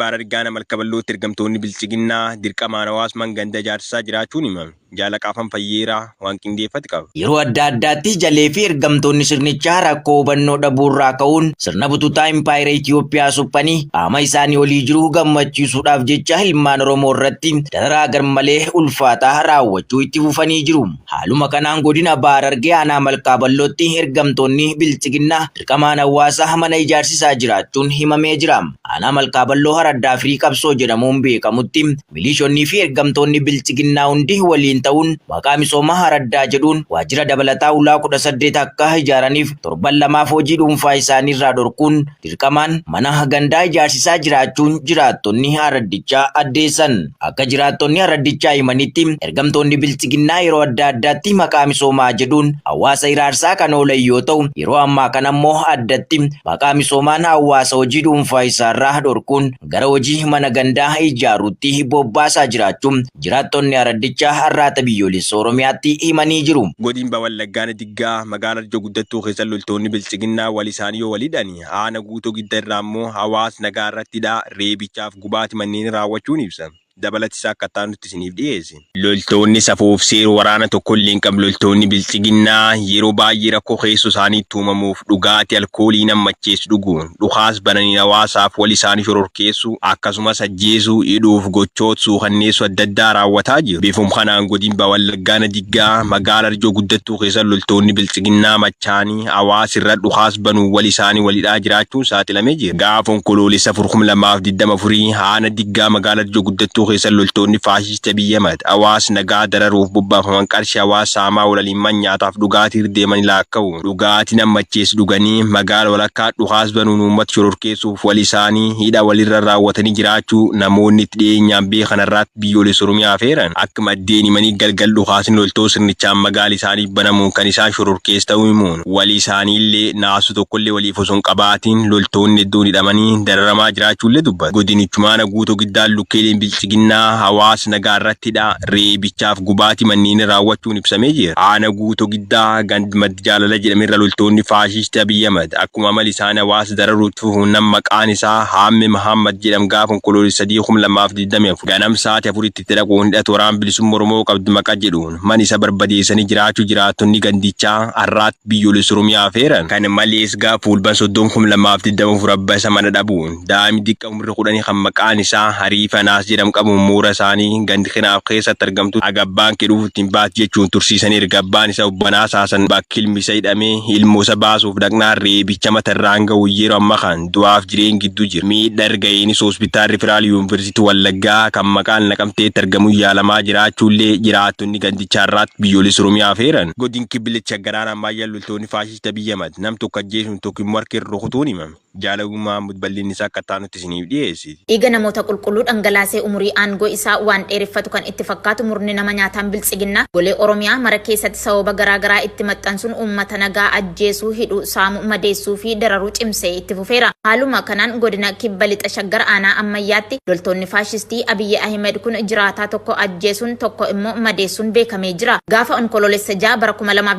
baarargaana malkaballooti ergamtoonni bilchiginnaa dirqamaan hawaasummaan ganda ijaarsisaa jiraachuun himame. Jaalaqaafan fayyeeraa waan qindeeffate qaba. Yeroo adda addaatti jalee fi ergamtoonni sirnichaa rakkoo hubannoo dhabuurraa ka'uun sirna bututaa impaayera Itoophiyaa suphanii qaama isaanii olii jiru gammachiisuudhaaf jecha ilmaan Oromoo irratti dararaa garmalee ulfaataa raawwachuu itti fufanii jiru. Haaluma kanaan godina Baarargee aanaa Malkaaballootti ergamtoonni bilchiginnaa dirqamaan hawaasa mana ijaarsisaa jiraachuun himamee jira. Aanaa Malkaaballoo Haraddaa fi Qabsoo jedhamuun beekamutti milishoonnii fi ergamtoonni bilchiginnaa hundi waliin ta'uun maqaa misooma Haraddaa jedhuun waajjira dabalataa ulaa 18 akka ijaaraniif torban lamaaf hojii dhuunfaa isaanii irraa dhorkuun dirqamaan mana gandaa ijaarsisaa jiraachuun jiraattonni Haraddichaa addeessan. Akka jiraattonni Haraddichaa himanitti ergamtoonni bilchiginnaa yeroo adda addaatti maqaa misoomaa jedhuun hawaasa iraarsaa kan oolan yoo ta'u, yeroo ammaa kana ammoo addatti maqaa misoomaan hawaasa hojii dhuunfaa isaarraa dhorkuun gara hojii mana gandaa ijaaruutti bobbaasaa jiraachuun jiraattonni Haraddichaa har'aata biyyoolessa Oromiyaatti himanii jiru. Godina Wallaggaa Diggaa magaalaa Ijoo Guddattuu keessa loltoonni bilchiginnaa wal isaanii yoo walidhani aana guutuu gidda irraa immoo hawaasa nagaa irrattidha reebichaaf gubaati manneen raawwachuun ibsa. Dabalatisaa akka taanutti isiniif dhiyeesse. Loltoonni safuuf seeruu waraana tokko illee hin qabne loltoonni bilchiginnaa yeroo baay'ee rakkoo keessoo isaanii tuumamuuf dhugaatii alkoolii nammacheessu dhuguun dhukaas bananii hawaasaaf wal isaanii shororkeessu akkasumas ajjeesuu hidhuuf gochoota suukanneessu adda addaa raawwataa jiru. Bifuma kanaan godina Wallaggaa Diggaa magaalaa Ijoo Guddattuu keessa loltoonni bilchiginnaa machaanii hawaasa irra dhukaas banuu wal isaanii walidhaa jiraachuun saaxilamee jira. Gaafa onkoloolessa 2024 aanaa Diggaa magaalaa Ijoo Guddattuu keessa loltoonni faashista biyyamat hawaasa nagaa dararuuf bobbaafaman qarshii hawaasa saamaa walaliin nyaataaf dhugaatii deemanii laakka'u dhugaatii nammacheessu dhuganii magaala walakkaa dhukaas banuun uummata shororkeessuuf wal isaanii hidha walirra raawwatanii jiraachuu namoonni itti dhiyeenyaan beekan irratti biyyoolessa Oromiyaa feeran akka maddeen himanii galgal dhukaasni loltoo sirnichaan magaala isaanii banamuun kan isaan shororkeessa ta'uu himuun walii isaanii illee naasu tokkollee waliif osoo hin qabaatiin loltoonni iddoon hidhamanii dararamaa jiraachuullee dubbatu. Godinichumaana guutuu giddaan lukkeeleen bilchiginnaa hawaasa nagaa irrattidha reebichaaf gubaati manneen raawwachuun ibsamee jira. Aana guutuu giddaa gandmad jaalala jedhamerra loltoonni faashista biyyamat akkuma amali isaanii hawaasa dararuutti fufuun maqaan isaa Haamme Mahammad jedhamu gaafa onkoloolessa 2024 ganam sa'aatii 4tti itti dhaquun hidhata waraana bilisummaa Oromoo qabdu maqaa jedhuun mana isa barbadeessanii jiraachuu jiraattonni gandichaa har'aatti biyyoolessa Oromiyaa feeran. Kana malees gaafa fulban 2024 abbaa isa mana dhabuun daa'imni xiqqaa umrii 10 kan maqaan isaa Hariifa Naas jedhamu qabu muura isaanii gandi kanaaf keessatti argamtu agabbaan kedhuuf ittiin baati jechuun tursiisanii erga abbaan isaa obbanaa saasan bakki ilmi isa hidhamee ilmoo isa baasuuf dhaqnaan reebicha matarraan ga'u yeroo ammaa kan du'aaf jireenya gidduu jira. Miidhaa erga'eenis hospitaalli Federaal Yuunivarsiitii Wallaggaa kan maqaan Naqamteetti argamu yaalamaa jiraachuullee jiraattonni gandichaa irratti biyyoolessa Oromiyaa feeran. Godina Kibbilicha garaan ammayyaa loltoonni faashista biyyamat nam tokko ajjeesuun tokko immoo harka irra rukutuun himame. Jaalagummaa bal'inni isaa akka taanutti isiniif dhiyeessi. Dhiiga namoota qulqulluu dhangalaasee umurii aangoo isaa waan dheereffatu kan itti fakkaatu murni nama nyaataan bilchiginnaa golee Oromiyaa mara keessatti sababa garaagaraa itti maxxansuun uummata nagaa ajjeesuu, hidhuu, saamuu, madeessuu fi dararuu cimsee itti fufeera. Haaluma kanaan godina Kibba Lixa Shaggar aanaa ammayyaatti loltoonni faashistii Abiyyi Ahmed kun jiraataa tokko ajjeesuun tokko immoo madeessuun beekamee jira. Gaafa onkoloolessa 6 bara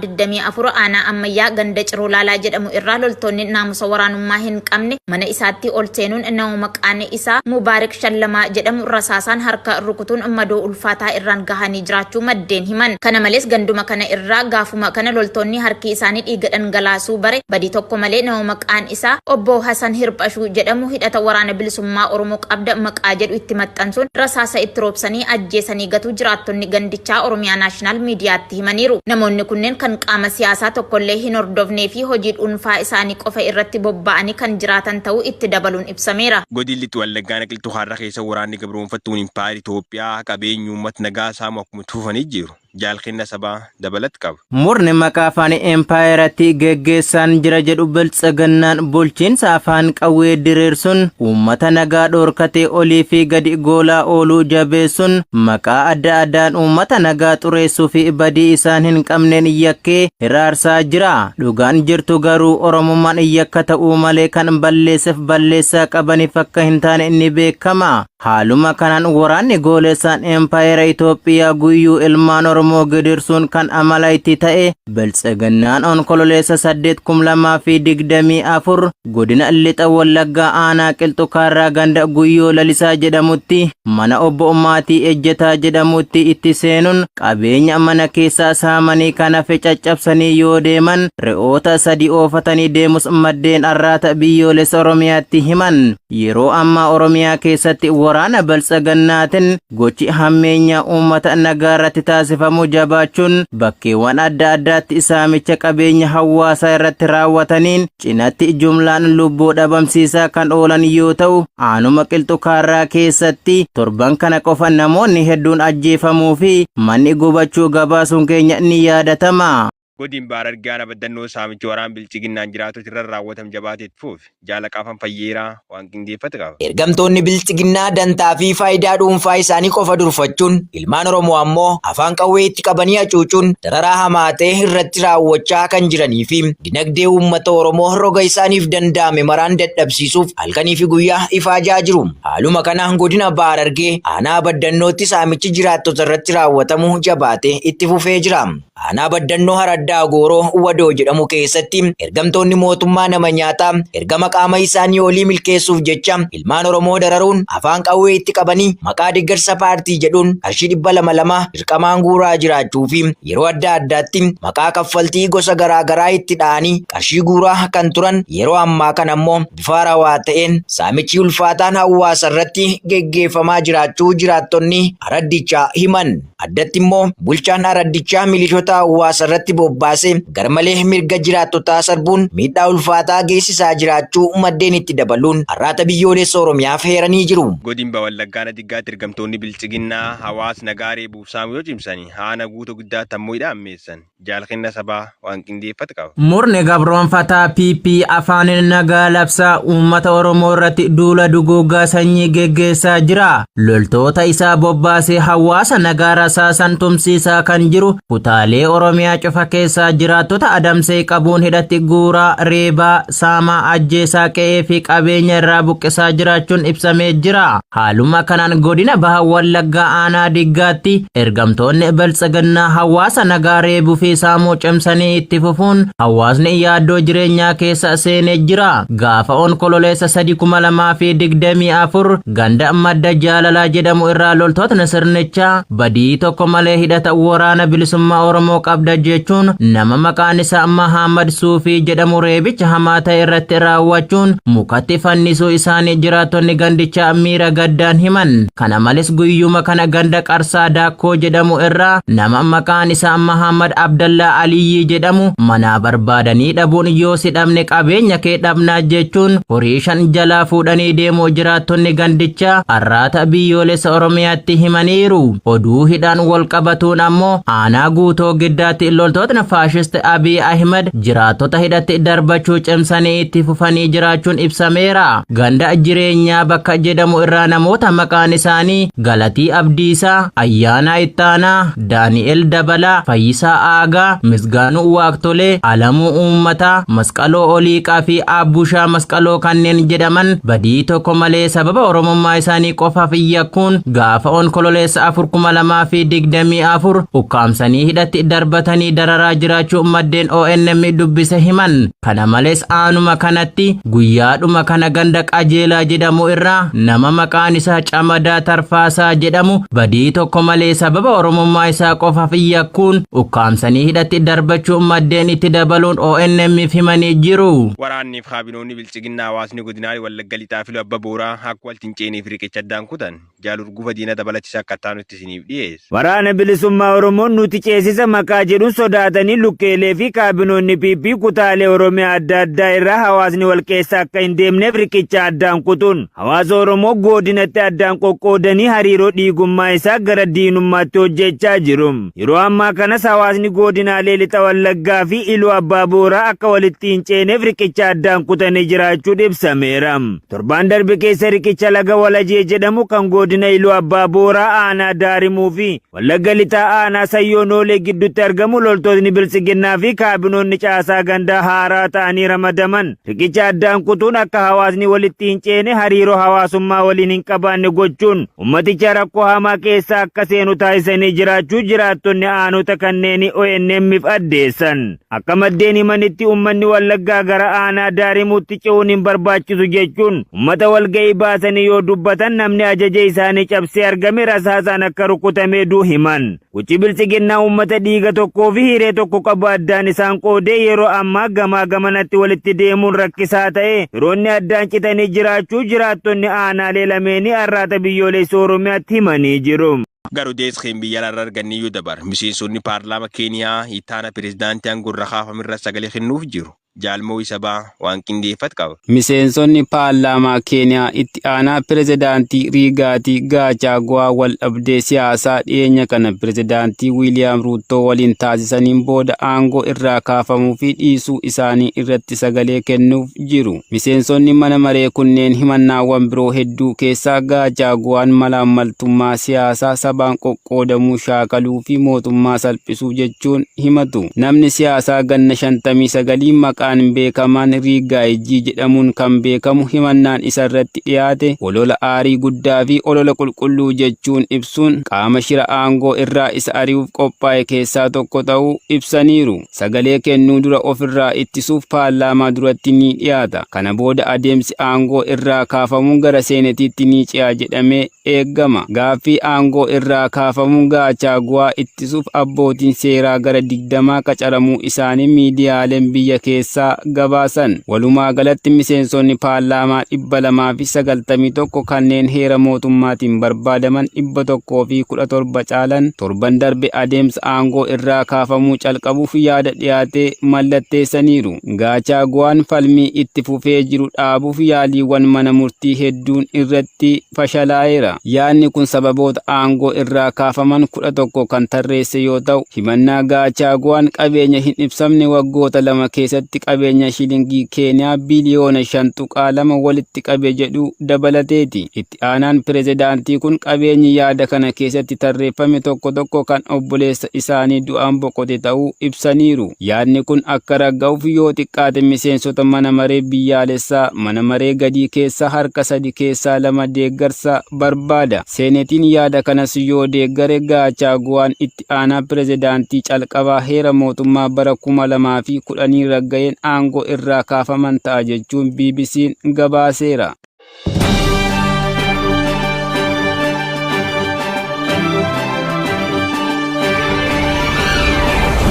2024 aanaa ammayyaa ganda Ciroo Laalaa jedhamu irraa loltoonni naamusa waraanummaa hin qabne mana isaatti ol seenuun nama maqaan isaa Mubaarak Shallamaa jedhamu rasaasaan harka rukutuun madoo ulfaataa irraan gahanii jiraachuu maddeen himan. Kana malees ganduma kana irraa gaafuma kana loltoonni harki isaanii dhiiga dhangalaasuu bare badii tokko malee nama maqaan isaa Obbo Hasan Hirphashuu jedhamu hidhata waraana bilisummaa Oromoo qabda maqaa jedhu itti maxxansuun rasaasa itti roobsanii ajjeesanii gatuu jiraattonni gandichaa Oromiyaa Naashinaal Miidiyaatti himaniiru. Namoonni kunneen kan qaama siyaasaa tokkollee hin hordofnee fi hojii dhuunfaa isaanii qofa irratti bobba'anii kan jiraatan ta'uu itti dabaluun ibsameera. Godina Wallaggaa Naqiltuu har'a keessa waraanni gabroonfattuun impaayera Itoophiyaa qabeenya uummata nagaa saamu akkuma tuufanii jiru. Jaalkenna sabaa dabalat qaba. Murni maqaa afaan empaayeratti geggeessaan jira jedhu bilchiginnaan bulchiinsa afaan qawwee diriirsuun uummata nagaa dhoorkatee olii fi gadi goolaa ooluu jabeessuun maqaa adda addaan uummata nagaa xureessuu fi badii isaan hin qabneen yakkee hiraarsaa jira. Dhugaan jirtu garuu Oromummaan yakka ta'uu malee kan balleesseef balleessaa qabaniif akka hin taane inni beekama. Haaluma kanaan waraanni goolessaan empaayera Itoophiyaa guyyuu ilmaan Oromoo Oromoo gidirsuun kan amala itti ta'e biltsiginnaan onkololeessa 8/2024 godina lixa Wallaggaa aanaa Qilxuu Kaarraa ganda Guyyoo Lalisaa jedhamutti mana obbo Ummaatii Ejjetaa jedhamutti itti seenuun qabeenya mana keessaa saamanii kan hafe caccabsanii yoo deeman re'oota 3 oofatanii deemus maddeen arraata biyyoolessa Oromiyaatti himan. Yeroo ammaa Oromiyaa keessatti waraana biltsiginnaatiin gochi hammeenyaa uummata nagaa irratti taasifamu jabaachuun bakkeewwan adda addaatti saamicha qabeenya hawaasaa irratti raawwataniin cinatti jumlaan lubbuu dhabamsiisaa kan oolan yoo ta'u aanuma Qilxuu Kaarraa keessatti torban kana qofa namoonni hedduun ajjeefamuu fi manni gubachuu gabaasuun keenya ni yaadatama. Godin Baarargaan abaddannoo saamichi waraan bilchiginnaan jiraatota irra raawwatam jabaateet fuuf jaalaqaafan fayyeeraa waan qindeeffate qaba. Ergamtoonni bilchiginnaa dantaa fi faayidaa dhuunfaa isaanii qofa durfachuun ilmaan Oromoo ammoo afaan qawwee itti qabanii hacuucuun dararaa hamaa ta'e irratti raawwachaa kan jiranii fi dinagdee uummata Oromoo roga isaaniif danda'ame maraan dadhabsiisuuf halkanii fi guyyaa ifaajaa jiru. Haaluma kana godina Baarargee aanaa abaddannootti saamichi jiraattota irratti raawwatamu jabaatee itti fufee jira. Aanaa abaddannoo Haraddaa Gooroo Wadoo jedhamu keessatti ergamtoonni mootummaa nama nyaataa ergama qaama isaanii olii milkeessuuf jecha ilmaan Oromoo dararuun afaan qawwee itti qabanii maqaa deeggarsa paartii jedhuun qarshii 200 dirqamaan guuraa jiraachuu fi yeroo adda addaatti maqaa kaffaltii gosa garaagaraa itti dha'anii qarshii guuraa kan turan yeroo ammaa kana ammoo bifa haarawaa ta'een saamichi ulfaataan hawaasa irratti geggeeffamaa jiraachuu jiraattonni Araddichaa himan. Addatti immoo bulchaan Araddichaa milishoota hawaasa irratti bobbaasee garmalee mirga jiraattotaa sarbuun miidhaa ulfaataa geessisaa jiraachuu maddeen itti dabaluun arraata biyyoolessa Oromiyaaf heeranii jiru. Godin Bawallaggaa Nadiggaatti ergamtoonni bilchiginnaa hawaasa nagaa reebuuf saamuu yoo cimsanii haana guutuu guddaatti ammoo hidhaammeessan jaalkenna sabaa waan qindeeffate qaba. Murni gabroonfataa PP afaanin nagaa labsaa uummata Oromoo irratti duula duguuggaa sanyii geggeessaa jira. Loltoota isaa bobbaasee hawaasa nagaa rasaasan tumsiisaa kan jiru kutaalee Oromiyaa cufa keessaa jiraattota adamsee qabuun hidhatti guuraa reebaa saamaa ajjeesaa qe'ee fi qabeenya irraa buqqisaa jiraachuun ibsamee jira. Haaluma kanaan godina Baha Wallaggaa aanaa Diggaatti ergamtoonni biltsiginnaa hawaasa nagaa reebuu fi saamuu cimsanii itti fufuun hawaasni yaaddoo jireenyaa keessa seenee jira. Gaafa onkololeessa 3/2024 ganda madda jaalalaa jedhamu irraa loltootni sirnichaa badii tokko malee hidhata waraana bilisummaa Oromoo qabda jechuun nama maqaan isaa Mahammad Suufii jedhamu reebicha hamaa ta'e irratti raawwachuun mukatti fannisuu isaanii jiraattonni gandichaa miira gaddaan himan. Kana malees guyyuma kana ganda Qarsaa Daakkoo jedhamu irraa nama maqaan isaa Mahammad Abdallaa Aliyyi jedhamu manaa barbaadanii dhabuun yoo si dhabne qabeenya kee dhabnaa jechuun horii 5 jalaa fuudhanii deemuu jiraattonni gandichaa arraata biyyoolessa Oromiyaatti himaniiru. Oduu hidhaan wal qabatuun ammoo aanaa guutoo giddaatti loltootni faashist Abiy Ahmed jiraattota hidhatti darbachuu cimsanii itti fufanii jiraachuun ibsameera. Ganda jireenyaa bakka jedhamu irraa namoota maqaan isaanii Galatii Abdiisaa, Ayyaanaa Ittaanaa, Daani'el Dabalaa, Fayyisaa Aagaa, Misgaanuu Waaqtolee, Alamuu Uummataa, Masqaloo Oliiqaa fi Abbushaa Masqaloo kanneen jedhaman badii tokko malee sababa Oromummaa isaanii qofaaf yakkuun gaafa onkololeessa 4/2024 ukkaamsanii hidhatti darbatanii dararaa jiraachuu maddeen ONM dubbise himan. Kana malees aanuma kanatti guyyaadhuma kana ganda Qajeelaa jedhamu irraa nama maqaan isaa Camadaa Tarfaasaa jedhamu badii tokko malee sababa Oromummaa isaa qofaaf yakkuun ukkaamsanii hidhatti darbachuu maddeen itti dabaluun ONM himanii jiru. Waraanniif kaabinoonni bilchiginnaa hawaasni godinaa Wallagga Lixaa fi Abba Booraa akka waltiin ceeneef riqicha addaan kutan jaalurgufa diina dabalachiisa akka taanutti isiniif dhiyeessa. Waraana bilisummaa Oromoo nuti ceesisa maqaa jedhuun sodaatanii lukkeelee fi kaabinoonni PP kutaalee Oromiyaa adda addaa irraa hawaasni wal keessa akka hin deemneef riqicha addaan kutuun hawaasa Oromoo godinatti addaan qoqqoodanii hariiroo dhiigummaa isaa gara diinummaatti hojjechaa jiru. Yeroo ammaa kanas hawaasni godinaalee lixa Wallaggaa fi Iluu Abbaa Booraa akka walitti hin ceeneef riqicha addaan kutanii jiraachuu ibsameera. Torbaan darbe keessa riqicha laga Walajee jedhamu kan godina Iluu Abbaa Booraa aanaa Daarimuu fi Wallagga Lixaa aanaa Sayyoonoolee gidduu gidduutti argamu loltoonni biltsiginnaa fi kaabinoonni caasaa gandaa haaraa ta'anii ramadaman. Riqicha addaan kutuun akka hawaasni walitti hin ceene hariiroo hawaasummaa waliin hin qabaanne gochuun ummaticha rakkoo hamaa keessa akka seenu taasisanii jiraachuu jiraattonni aanota kanneen ONM'if addeessan. Akka maddeen himanitti ummanni Wallaggaa gara aanaa Daarimuutti ce'uun hin barbaachisu jechuun ummata walga'ii baasanii yoo dubbatan namni ajaja isaanii cabsee argame rasaasaan akka rukutamee duu himan. Kuchi biltsiginnaa ummata dhiiga tokkoo fi hiree tokko qabu addaan isaan qoodee yeroo ammaa gamaa gamanatti walitti deemuun rakkisaa ta'e yeroonni addaan citanii jiraachuu jiraattonni aanaalee lameenii arraata biyyoolessa Oromiyaatti himanii jiru. Garuu deesqeen biyya irraa arganniyyuu dabar miseensonni paarlaama Keeniyaa ittaana pirezidaantii aangorra kaafamirra sagalee kennuuf jiru. Jaalmoo isa baa waan qindeeffat qaba. Miseensonni paarlaamaa Keeniyaa itti aanaa pirezidaantii Riigaatii Gaachagua wal dhabdee siyaasaa dhiyeenya kana pirezidaantii Wiiliyaam Ruuttoo waliin taasisaniin booda aangoo irraa kaafamuu fi dhiisuu isaanii irratti sagalee kennuuf jiru. Miseensonni mana maree kunneen himannaawwan biroo hedduu keessaa Gaachaguwaan malaammaltummaa siyaasaa sabaan qoqqoodamuu shaakaluu fi mootummaa salphisuu jechuun himatu. Namni siyaasaa ganna 59 maqaan beekamaan Riigaayijii jedhamuun kan beekamu himannaan isa irratti dhiyaate olola aarii guddaa fi olola qulqulluu jechuun ibsuun qaama shira aangoo irraa isa ari'uuf qophaa'e keessaa tokko ta'uu ibsaniiru. Sagalee kennuu dura ofirraa ittisuuf paarlaamaa duratti ni dhiyaata. Kana booda adeemsi aangoo irraa kaafamuun gara seenetiitti ni ce'a jedhamee eeggama. Gaaffii aangoo irraa kaafamuun Gaachaguwaa ittisuuf abbootiin seeraa gara 20 qacaramuu isaanii miidiyaaleen biyya keessa gabaasan. Walumaa galatti miseensonni paarlaamaa 291 kanneen heera mootummaatiin barbaadaman 117 caalan torban darbe adeemsa aangoo irraa kaafamuu calqabuuf yaada dhiyaatee mallatteessaniiru. Gaachaguwaan falmii itti fufee jiru dhaabuuf yaaliiwwan mana murtii hedduun irratti fashalaa'eera. Yaadni kun sababoota aangoo irraa kaafaman 11 kan tarreesse yoo ta'u himannaa Gaachaguwaan qabeenya hin ibsamne waggoota 2 keessatti qabeenya shilingii Keeniyaa biliyoona 5.2 walitti qabe jedhu dabalateeti. Itti aanaan pirezidaantii kun qabeenyi yaada kana keessatti tarreeffame tokko kan obboleessa isaanii du'aan boqote ta'uu ibsaniiru. Yaadni kun akka ragga'uuf yoo xiqqaate miseensota mana maree biyyaalessaa mana maree gadii keessaa harka 3 keessaa 2 deeggarsa barbaada. Seenetiin yaada kanas yoo deeggare Gaachaguwaan itti aanaa pirezidaantii calqabaa heera mootummaa bara 2010 ragga'een aangoo irraa kaafaman ta'a jechuun BBC'n gabaaseera.